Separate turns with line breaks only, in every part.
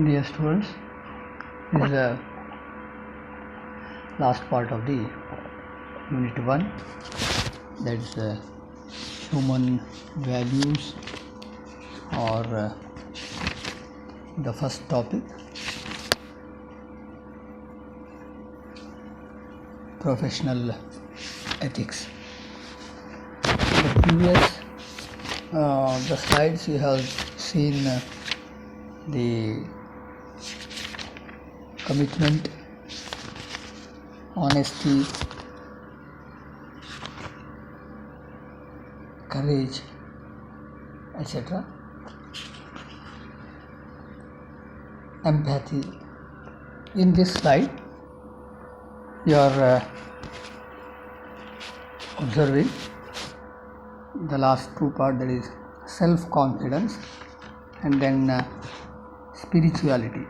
Dear students, this is the last part of the Unit 1, that is human values, or the first topic, professional ethics. The previous the slides you have seen the commitment, honesty, courage, etc. Empathy. In this slide, you are observing the last two parts, that is self-confidence and then spirituality.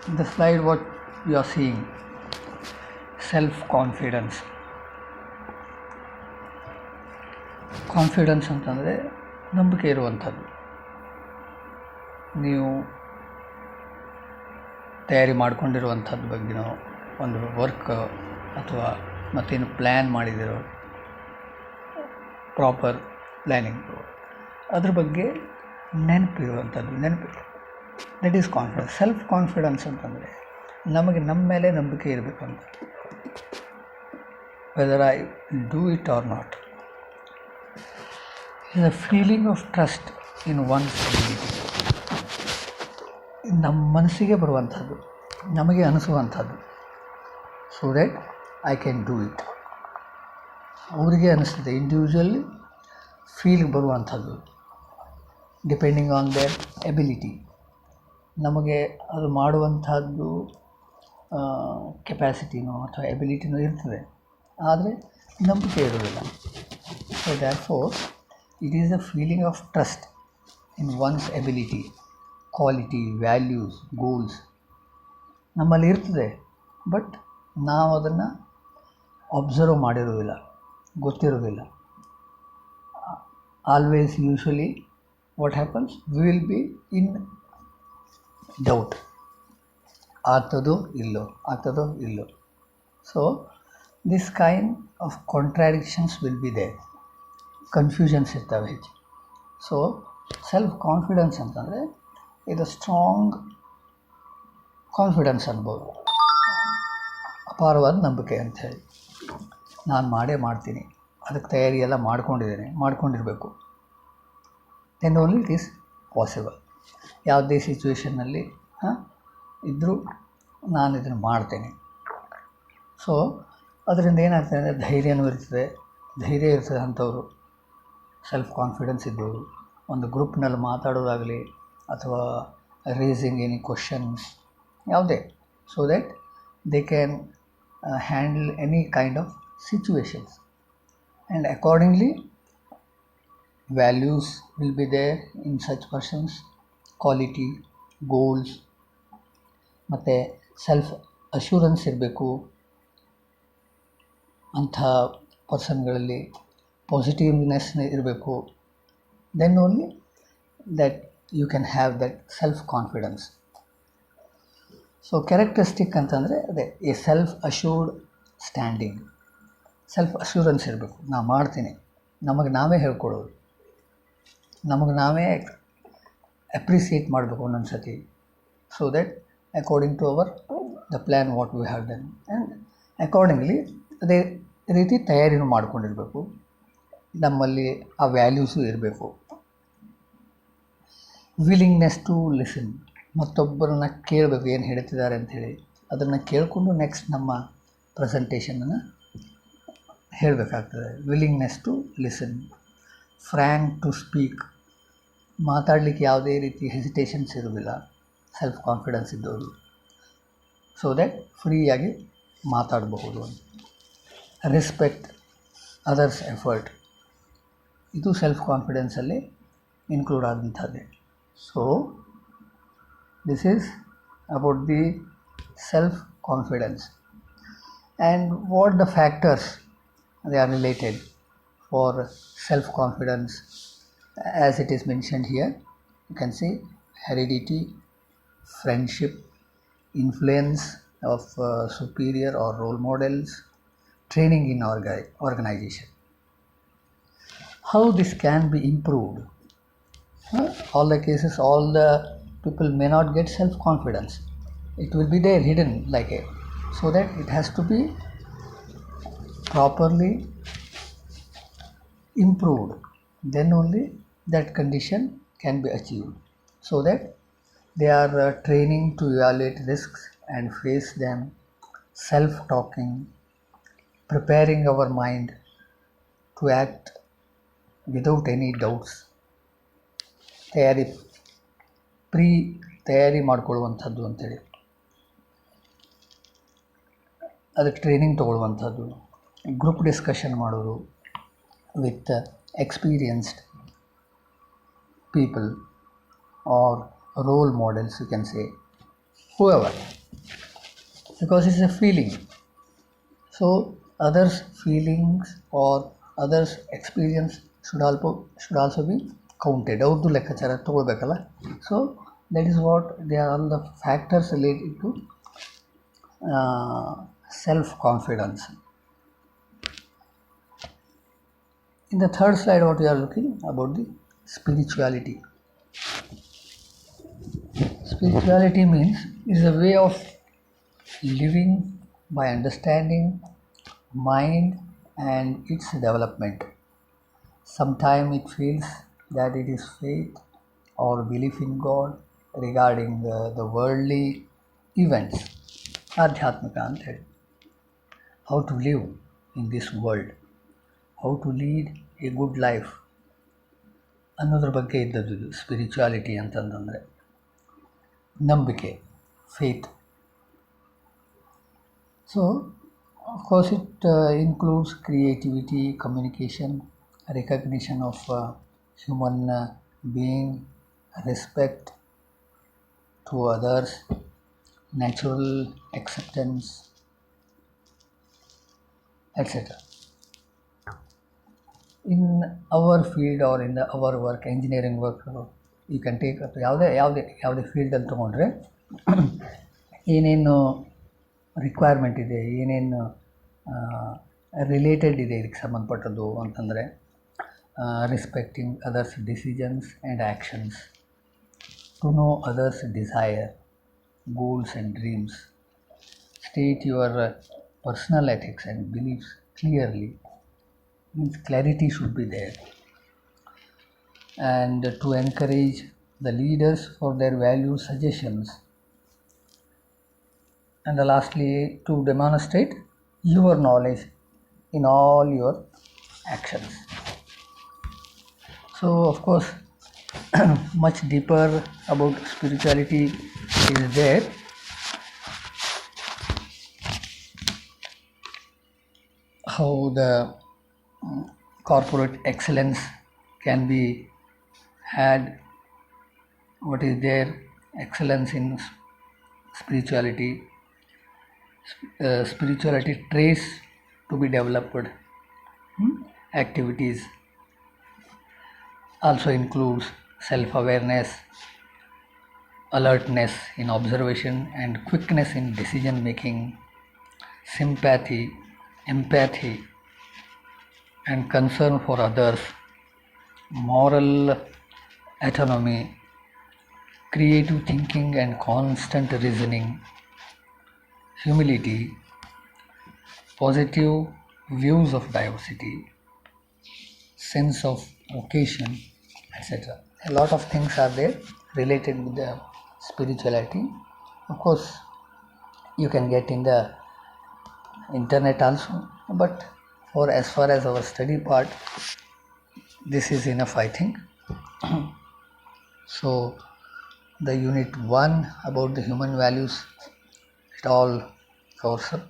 In the slide, what you are seeing, self-confidence. Confidence ಅಂತಂದರೆ ನಂಬಿಕೆ ಇರುವಂಥದ್ದು. ನೀವು ತಯಾರಿ ಮಾಡ್ಕೊಂಡಿರುವಂಥದ್ದು ಬಗ್ಗೆನೋ, ಒಂದು work ಅಥವಾ ಮತ್ತೇನು plan ಮಾಡಿದಿರೋ, proper planning, ಅದ್ರ ಬಗ್ಗೆ ನೆನಪಿರುವಂಥದ್ದು. That is confidence. Self confidence ಅಂತಂದರೆ ನಮಗೆ ನಮ್ಮ ಮೇಲೆ ನಂಬಿಕೆ ಇರಬೇಕು ಅಂತ, whether I do it or not. Is a feeling of trust in one's ability. ನಮ್ಮ ಮನಸ್ಸಿಗೆ ಬರುವಂಥದ್ದು, ನಮಗೆ ಅನಿಸುವಂಥದ್ದು. So that I can do it. ಅವರಿಗೆ ಅನಿಸ್ತದೆ, ಇಂಡಿವಿಜುವಲಿ ಫೀಲ್ ಬರುವಂಥದ್ದು, ಡಿಪೆಂಡಿಂಗ್ ಆನ್ ದೇರ್ ಎಬಿಲಿಟಿ. ನಮಗೆ ಅದು ಮಾಡುವಂಥದ್ದು ಕೆಪ್ಯಾಸಿಟಿನೋ ಅಥವಾ ಎಬಿಲಿಟಿನೋ ಇರ್ತದೆ, ಆದರೆ ನಂಬಿಕೆ ಇರೋದಿಲ್ಲ. So that for it is a feeling of trust in one's ability, quality, values, goals ನಮ್ಮಲ್ಲಿ ಇರ್ತದೆ. ಬಟ್ ನಾವು ಅದನ್ನು ಅಬ್ಸರ್ವ್ ಮಾಡಿರೋದಿಲ್ಲ, ಗೊತ್ತಿರೋದಿಲ್ಲ. Always usually what happens, we will be in doubt. ಆಗ್ತದೋ ಇಲ್ಲೋ. So this kind of contradictions will be there. Confusions ಇರ್ತವೆ ಹೆಚ್ಚು. ಸೊ ಸೆಲ್ಫ್ ಕಾನ್ಫಿಡೆನ್ಸ್ ಅಂತಂದರೆ ಇದು ಸ್ಟ್ರಾಂಗ್ ಕಾನ್ಫಿಡೆನ್ಸ್ ಅನ್ಬೋದು, ಅಪಾರವಾದ ನಂಬಿಕೆ ಅಂಥೇಳಿ. ನಾನು ಮಾಡ್ತೀನಿ, ಅದಕ್ಕೆ ತಯಾರಿ ಎಲ್ಲ ಮಾಡ್ಕೊಂಡಿರಬೇಕು. Then only it is possible. ಯಾವುದೇ ಸಿಚುವೇಷನ್ನಲ್ಲಿ ಇದ್ದರೂ ನಾನು ಇದನ್ನು ಮಾಡ್ತೇನೆ. ಸೊ ಅದರಿಂದ ಏನಾಗ್ತದೆ ಅಂದರೆ ಧೈರ್ಯ ಇರ್ತದೆ ಅಂಥವ್ರು, ಸೆಲ್ಫ್ ಕಾನ್ಫಿಡೆನ್ಸ್ ಇದ್ದವರು ಒಂದು ಗ್ರೂಪ್ನಲ್ಲಿ ಮಾತಾಡೋದಾಗಲಿ ಅಥವಾ ರೇಸಿಂಗ್ ಎನಿ ಕ್ವಶನ್ಸ್ ಯಾವುದೇ, so that they can handle any kind of situations. And accordingly values will be there in such persons, quality, goals, ಮತ್ತು ಸೆಲ್ಫ್ ಅಶ್ಯೂರೆನ್ಸ್ ಇರಬೇಕು ಅಂಥ ಪರ್ಸನ್ಗಳಲ್ಲಿ. ಪಾಸಿಟಿವ್ನೆಸ್ ಇರಬೇಕು. Then only that you can have that self confidence. So characteristic ಅಂತಂದರೆ ಅದೇ a self assured standing. Self assurance ಇರಬೇಕು. ನಾನು ಮಾಡ್ತೀನಿ, ನಮಗೆ ನಾವೇ ಹೇಳ್ಕೊಡೋದು, ನಮಗೆ ನಾವೇ ಅಪ್ರಿಸಿಯೇಟ್ ಮಾಡಬೇಕು ಒಂದೊಂದು ಸತಿ. So that according to the plan what we have done, and accordingly ಅದೇ ರೀತಿ ತಯಾರಿನೂ ಮಾಡ್ಕೊಂಡಿರಬೇಕು. ನಮ್ಮಲ್ಲಿ ಆ ವ್ಯಾಲ್ಯೂಸು ಇರಬೇಕು. Willingness to listen. ಮತ್ತೊಬ್ಬರನ್ನ ಕೇಳಬೇಕು, ಏನು ಹೇಳ್ತಿದ್ದಾರೆ ಅಂಥೇಳಿ ಅದನ್ನು ಕೇಳಿಕೊಂಡು ನೆಕ್ಸ್ಟ್ ನಮ್ಮ ಪ್ರೆಸೆಂಟೇಷನನ್ನು ಹೇಳಬೇಕಾಗ್ತದೆ. Willingness to listen. Frank to speak. ಮಾತಾಡಲಿಕ್ಕೆ ಯಾವುದೇ ರೀತಿ ಹೆಸಿಟೇಷನ್ಸ್ ಇರೋದಿಲ್ಲ ಸೆಲ್ಫ್ ಕಾನ್ಫಿಡೆನ್ಸ್ ಇದ್ದವರು. ಸೊ ದ್ಯಾಟ್ ಫ್ರೀಯಾಗಿ ಮಾತಾಡಬಹುದು. Respect others effort. ಇದು ಸೆಲ್ಫ್ ಕಾನ್ಫಿಡೆನ್ಸಲ್ಲಿ ಇನ್ಕ್ಲೂಡ್ ಆದಂಥದ್ದೇ. So this is about the self confidence. And what the factors they are related for self-confidence, as it is mentioned here. You can see heredity, friendship, influence of superior or role models, training in organization. How this can be improved? All the cases, all the people may not get self-confidence. It will be there hidden like a, so that it has to be properly improved. Then only that condition can be achieved, so that they are training to evaluate risks and face them, self-talking, preparing our mind to act without any doubts, ತಯಾರಿ ಮಾಡ್ಕೊಳ್ಳುವಂಥದ್ದು ಅಂತೇಳಿ, ಅದಕ್ಕೆ training ತೊಗೊಳ್ಳುವಂಥದ್ದು, group discussion ಮಾಡೋದು with experienced people or role models, you can say, whoever, because it's a feeling. So others' feelings or others' experience should also be counted. ಅವ್ರದ್ದು ಲೆಕ್ಕಾಚಾರ ತಗೊಳ್ಬೇಕಲ್ಲ. So that is what they are all the factors related to self-confidence. In the third slide, what we are looking about the spirituality. Spirituality means is a way of living by understanding mind and its development. Sometimes it feels that it is faith or belief in God regarding the worldly events, adhyatmika ಅಂತ ಹೇಳಿ, how to live in this world, how to lead a good life ಅನ್ನೋದ್ರ ಬಗ್ಗೆ ಇದ್ದದ್ದು ಇದು spirituality ಅಂತಂದರೆ. ನಂಬಿಕೆ, faith. So of course it includes creativity, communication, recognition of human being, respect to others, natural acceptance, etc. In our field or in our work, engineering work, you can take up ಯಾವುದೇ ಫೀಲ್ಡಲ್ಲಿ ತೊಗೊಂಡ್ರೆ ಏನೇನು requirement ಇದೆ, ಏನೇನು related ಇದೆ ಇದಕ್ಕೆ ಸಂಬಂಧಪಟ್ಟದ್ದು ಅಂತಂದರೆ, respecting others' decisions and actions, to know others' desire, goals and dreams, state your personal ethics and beliefs clearly, means clarity should be there, and to encourage the leaders for their value suggestions, and lastly to demonstrate your knowledge in all your actions. So of course much deeper about spirituality is there. How the corporate excellence can be had, what is their excellence in spirituality, spirituality traits to be developed, activities also includes self-awareness, alertness in observation and quickness in decision making, sympathy, empathy and concern for others, moral autonomy, creative thinking and constant reasoning, humility, positive views of diversity, sense of vocation, etc. A lot of things are there related with the spirituality. Of course you can get in the internet also, but for as far as our study part, this is enough, I think. So the unit 1 about the human values, it all covers up.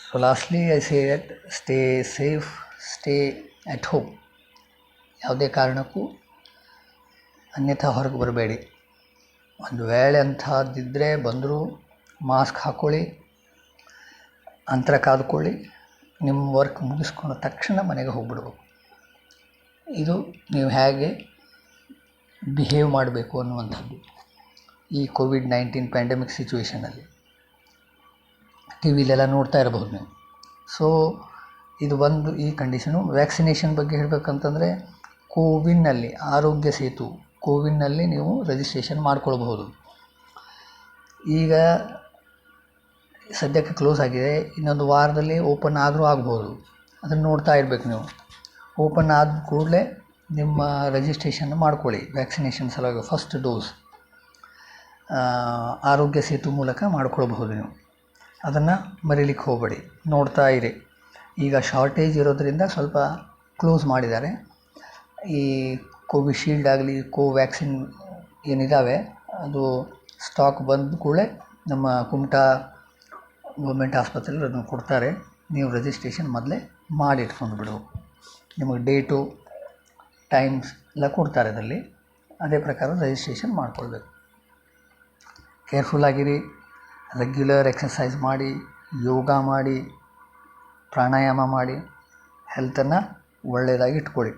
So lastly I say that stay safe, stay at home. ಯಾವುದೇ ಕಾರಣಕ್ಕೂ ಅನ್ಯಥಾ ಹೊರಗೆ ಬರಬೇಡಿ. ಒಂದು ವೇಳೆ ಅಂಥದ್ದಿದ್ದರೆ ಬಂದರೂ mask ಹಾಕ್ಕೊಳ್ಳಿ, ಅಂತರ ಕಾದ್ಕೊಳ್ಳಿ, ನಿಮ್ಮ ವರ್ಕ್ ಮುಗಿಸ್ಕೊಂಡ ತಕ್ಷಣ ಮನೆಗೆ ಹೋಗ್ಬಿಡ್ಬೇಕು. ಇದು ನೀವು ಹೇಗೆ ಬಿಹೇವ್ ಮಾಡಬೇಕು ಅನ್ನುವಂಥದ್ದು. ಈ ಕೋವಿಡ್-19 ಪ್ಯಾಂಡಮಿಕ್ ಸಿಚುವೇಷನಲ್ಲಿ. ಟಿ ವಿಲೆಲ್ಲ ನೋಡ್ತಾ ಇರಬಹುದು ನೀವು. ಸೊ ಇದು ಒಂದು ಈ ಕಂಡೀಷನು. ವ್ಯಾಕ್ಸಿನೇಷನ್ ಬಗ್ಗೆ ಹೇಳಬೇಕಂತಂದರೆ ಕೋವಿನ್ನಲ್ಲಿ, ಆರೋಗ್ಯ ಸೇತು ಕೋವಿನ್ನಲ್ಲಿ ನೀವು ರಿಜಿಸ್ಟ್ರೇಷನ್ ಮಾಡ್ಕೊಳ್ಬಹುದು. ಈಗ ಸದ್ಯಕ್ಕೆ ಕ್ಲೋಸ್ ಆಗಿದೆ, ಇನ್ನೊಂದು ವಾರದಲ್ಲಿ ಓಪನ್ ಆದರೂ ಆಗ್ಬೋದು. ಅದನ್ನು ನೋಡ್ತಾ ಇರಬೇಕು ನೀವು. ಓಪನ್ ಆದ ಕೂಡಲೇ ನಿಮ್ಮ ರಿಜಿಸ್ಟ್ರೇಷನ್ ಮಾಡ್ಕೊಳ್ಳಿ ವ್ಯಾಕ್ಸಿನೇಷನ್ ಸಲುವಾಗಿ. ಫಸ್ಟ್ ಡೋಸ್ ಆರೋಗ್ಯ ಸೇತು ಮೂಲಕ ಮಾಡ್ಕೊಳ್ಬಹುದು ನೀವು. ಅದನ್ನು ಮರೀಲಿಕ್ಕೆ ಹೋಗಬೇಡಿ, ನೋಡ್ತಾ ಇರಿ. ಈಗ ಶಾರ್ಟೇಜ್ ಇರೋದರಿಂದ ಸ್ವಲ್ಪ ಕ್ಲೋಸ್ ಮಾಡಿದ್ದಾರೆ. ಈ ಕೋವಿಶೀಲ್ಡ್ ಆಗಲಿ ಕೋವ್ಯಾಕ್ಸಿನ್ ಏನಿದ್ದಾವೆ ಅದು ಸ್ಟಾಕ್ ಬಂದ ಕೂಡಲೇ ನಮ್ಮ ಕುಮಟಾ ಗೌರ್ಮೆಂಟ್ ಆಸ್ಪತ್ರೆಯಲ್ಲಿ ಅದನ್ನು ಕೊಡ್ತಾರೆ. ನೀವು ರಿಜಿಸ್ಟ್ರೇಷನ್ ಮೊದಲೇ ಮಾಡಿಟ್ಕೊಂಡು ಬಿಡು. ನಿಮಗೆ ಡೇಟು ಟೈಮ್ಸ್ ಎಲ್ಲ ಕೊಡ್ತಾರೆ ಅದರಲ್ಲಿ, ಅದೇ ಪ್ರಕಾರ ರಿಜಿಸ್ಟ್ರೇಷನ್ ಮಾಡ್ಕೊಳ್ಬೇಕು. ಕೇರ್ಫುಲ್ಲಾಗಿರಿ, ರೆಗ್ಯುಲರ್ ಎಕ್ಸಸೈಸ್ ಮಾಡಿ, ಯೋಗ ಮಾಡಿ, ಪ್ರಾಣಾಯಾಮ ಮಾಡಿ, ಹೆಲ್ತನ್ನು ಒಳ್ಳೆಯದಾಗಿ ಇಟ್ಕೊಳ್ಳಿ.